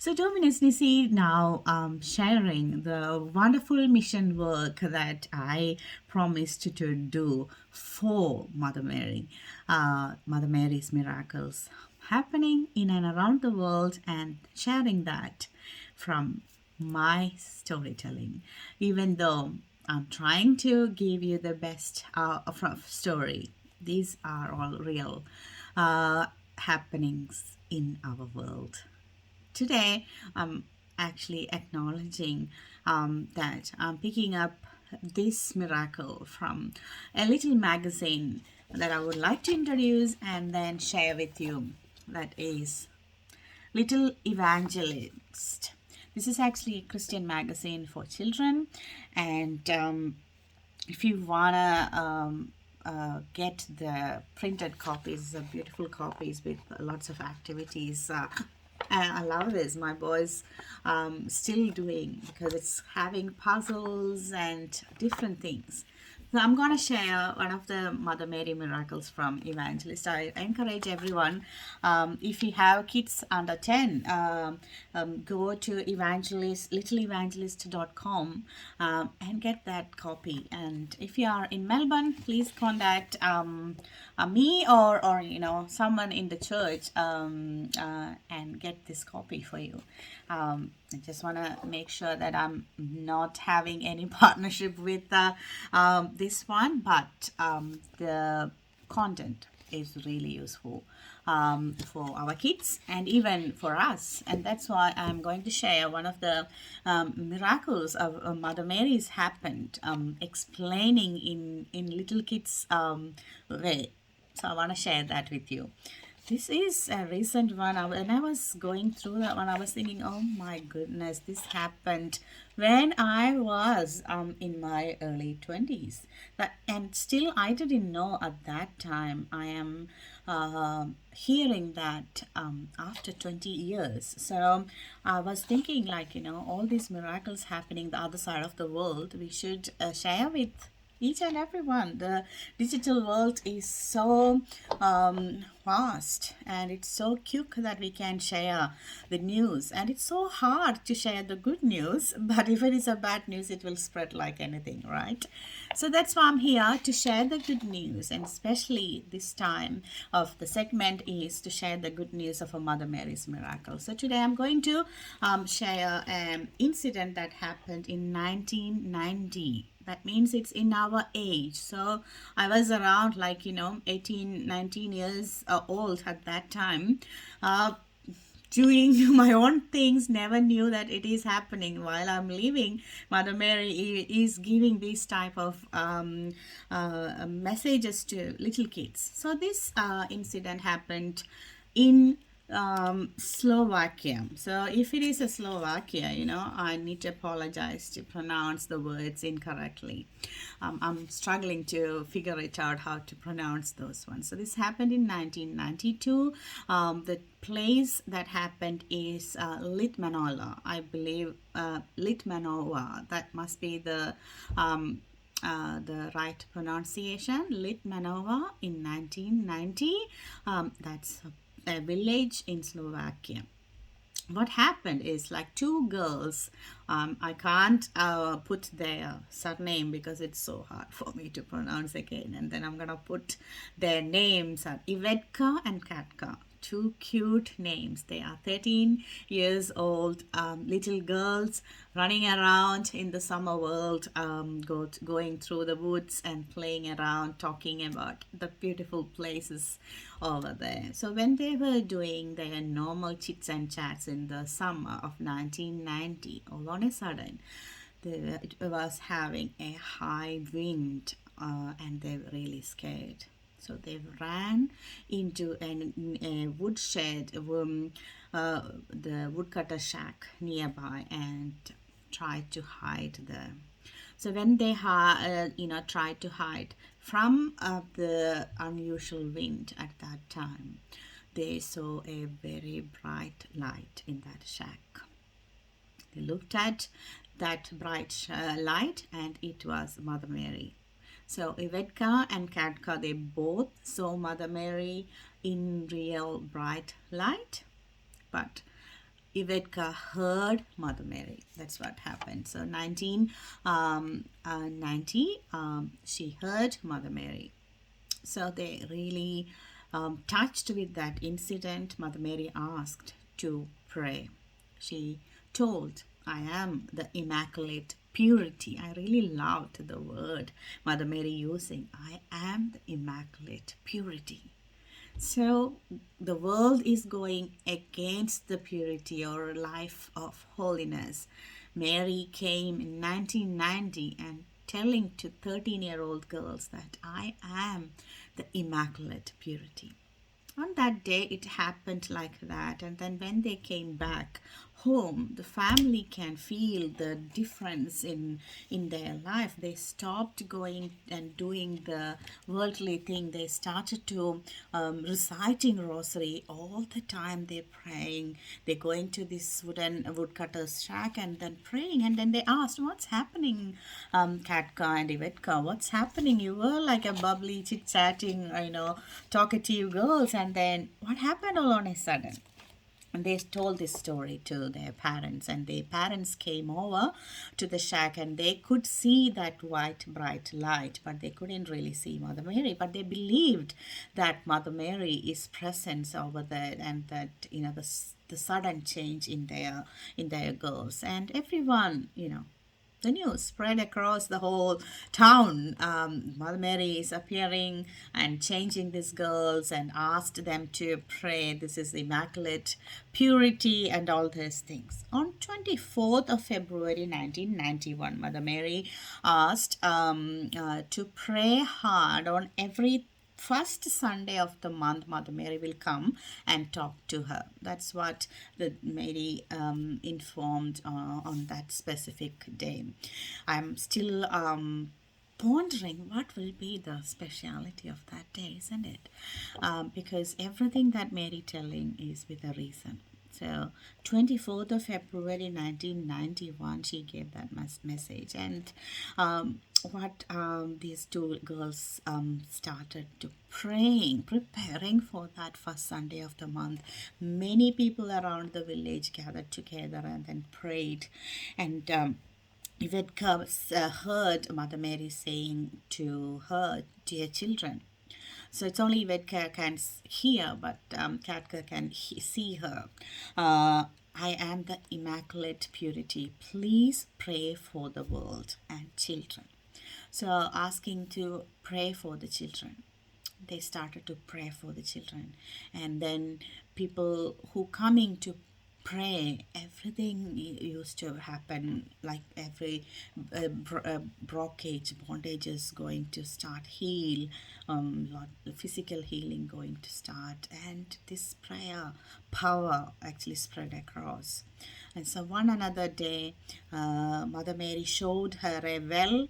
So, Dominus Nisi now sharing the wonderful mission work that I promised to do for Mother Mary, Mother Mary's miracles happening in and around the world, and sharing that from my storytelling. Even though I'm trying to give you the best story, these are all real happenings in our world. Today, I'm actually acknowledging that I'm picking up this miracle from a little magazine that I would like to introduce and then share with you. That is Little Evangelist. This is actually a Christian magazine for children, and if you wanna get the printed copies, beautiful copies with lots of activities. I love this. My boys still doing because it's having puzzles and different things. So I'm going to share one of the Mother Mary miracles from Evangelist. I encourage everyone, if you have kids under 10, go to littleevangelist.com and get that copy. And if you are in Melbourne, please contact me or someone in the church and get this copy for you. I just want to make sure that I'm not having any partnership with this one, but the content is really useful for our kids and even for us. And that's why I'm going to share one of the miracles of Mother Mary's happened, explaining in little kids' way. So I want to share that with you. This is a recent one. When I was going through that one, I was thinking, oh my goodness, this happened when I was in my early 20s. And still, I didn't know at that time. I am hearing that after 20 years. So I was thinking, like, all these miracles happening the other side of the world, we should share with each and every one. The digital world is so fast, and it's so quick that we can share the news, and it's so hard to share the good news, but if it is a bad news, it will spread like anything, right? So that's why I'm here to share the good news, and especially this time of the segment is to share the good news of a Mother Mary's miracle. So today I'm going to share an incident that happened in 1990. That means it's in our age. So I was around 18, 19 years old at that time. Doing my own things, never knew that it is happening while I'm living. Mother Mary is giving these type of messages to little kids. So this incident happened in Slovakia. So if it is a Slovakia, I need to apologize to pronounce the words incorrectly. I'm struggling to figure it out how to pronounce those ones. So this happened in 1992. The place that happened is Litmanola, I believe. Litmanova. That must be the right pronunciation. Litmanova in 1990. That's a village in Slovakia. What happened is two girls, I can't put their surname because it's so hard for me to pronounce again, and then I'm gonna put their names are Ivetka and Katka. Two cute names. They are 13 years old little girls running around in the summer world, going through the woods and playing around, talking about the beautiful places over there. So when they were doing their normal chits and chats in the summer of 1990, all on a sudden, it was having a high wind, and they were really scared. So they ran into a woodshed, the woodcutter shack nearby, and tried to hide there. So when they tried to hide from the unusual wind at that time, they saw a very bright light in that shack. They looked at that bright light, and it was Mother Mary. So Ivetka and Katka, they both saw Mother Mary in real bright light. But Ivetka heard Mother Mary. That's what happened. So 1990, she heard Mother Mary. So they really touched with that incident. Mother Mary asked to pray. She told, I am the Immaculate Purity. I really loved the word Mother Mary using. I am the Immaculate Purity. So the world is going against the purity or life of holiness. Mary came in 1990 and telling to 13-year-old girls that I am the immaculate purity. On that day it happened like that, and then when they came back home, the family can feel the difference in their life. They stopped going and doing the worldly thing. They started to reciting rosary all the time. They're praying, they're going to this woodcutter's shack and then praying. And then they asked, what's happening, Katka and Ivetka, what's happening? You were like a bubbly chit-chatting, talkative girls, and then what happened all on a sudden? And they told this story to their parents, and their parents came over to the shack and they could see that white bright light, but they couldn't really see Mother Mary. But they believed that Mother Mary is present over there, and that the sudden change in their girls. And everyone, the news spread across the whole town. Mother Mary is appearing and changing these girls and asked them to pray. This is immaculate purity and all these things. On 24th of February 1991, Mother Mary asked to pray hard on every first Sunday of the month. Mother Mary will come and talk to her. That's what the Mary informed on that specific day. I'm still pondering what will be the speciality of that day, isn't it? Because everything that Mary telling is with a reason. So 24th of February 1991, she gave that message. And what these two girls started to preparing for that first Sunday of the month. Many people around the village gathered together and then prayed. And Ivetka heard Mother Mary saying to her, dear children. So it's only Vedka can hear, but Katka can see her. I am the Immaculate Purity. Please pray for the world and children. So asking to pray for the children. They started to pray for the children. And then people who coming to pray, everything used to happen, like every bondage is going to start heal, physical healing going to start, and this prayer power actually spread across. And so one another day, Mother Mary showed her a well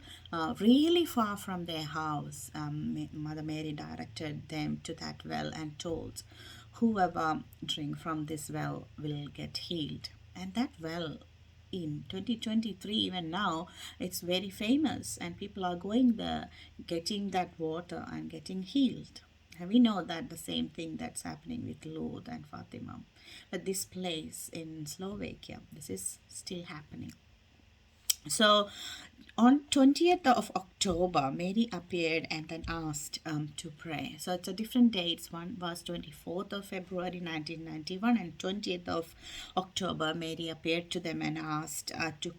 really far from their house. Mother Mary directed them to that well and told, whoever drink from this well will get healed. And that well in 2023, even now, it's very famous, and people are going there, getting that water and getting healed. And we know that the same thing that's happening with Lourdes and Fatima. But this place in Slovakia, this is still happening. So on 20th of October, Mary appeared and then asked to pray. So it's a different dates. One was 24th of February 1991, and 20th of October, Mary appeared to them and asked to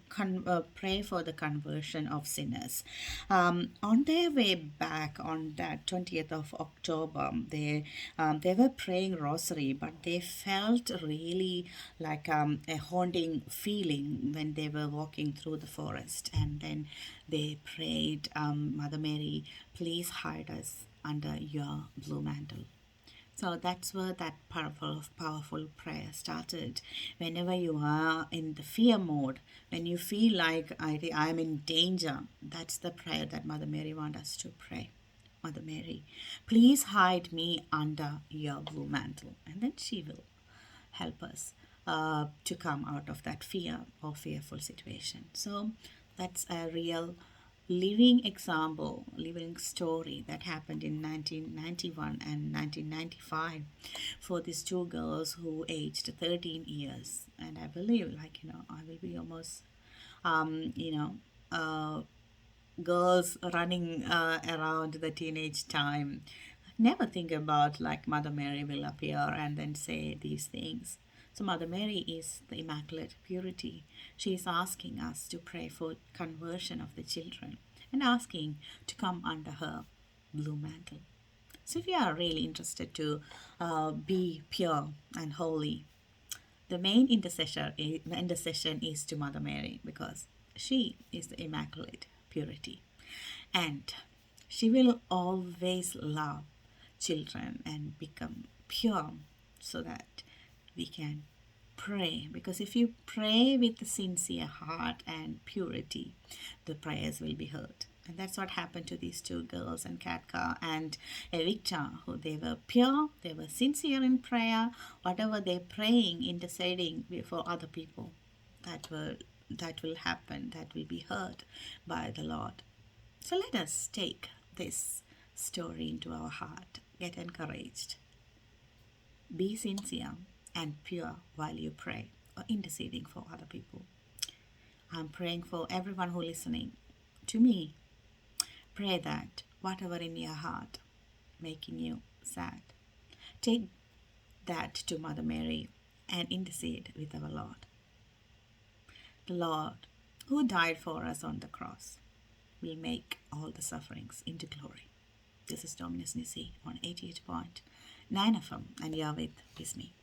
pray for the conversion of sinners. On their way back on that 20th of October, they were praying rosary, but they felt really like a haunting feeling when they were walking through the forest. And then they prayed, Mother Mary, please hide us under your blue mantle. So that's where that powerful prayer started. Whenever you are in the fear mode, when you feel like I'm in danger, that's the prayer that Mother Mary wants us to pray. Mother Mary, please hide me under your blue mantle. And then she will help us to come out of that fear or fearful situation. So that's a real living example, living story that happened in 1991 and 1995 for these two girls who aged 13 years. And I believe, like, I will be almost, um, you know, uh, girls running around the teenage time. Never think about like Mother Mary will appear and then say these things. So Mother Mary is the Immaculate Purity. She is asking us to pray for conversion of the children and asking to come under her blue mantle. So if you are really interested to be pure and holy, the main intercession is to Mother Mary because she is the Immaculate Purity. And she will always love children and become pure so that we can pray. Because if you pray with a sincere heart and purity, the prayers will be heard. And that's what happened to these two girls, and Katka and Evicta, who they were pure, they were sincere in prayer, whatever they're praying, interceding for other people, that will happen, that will be heard by the Lord. So let us take this story into our heart, get encouraged, be sincere and pure while you pray or interceding for other people. I'm praying for everyone who listening to me. Pray that whatever in your heart making you sad, take that to Mother Mary and intercede with our Lord. The Lord who died for us on the cross will make all the sufferings into glory. This is Dominus Nisi on 88.9 FM, and you're with me.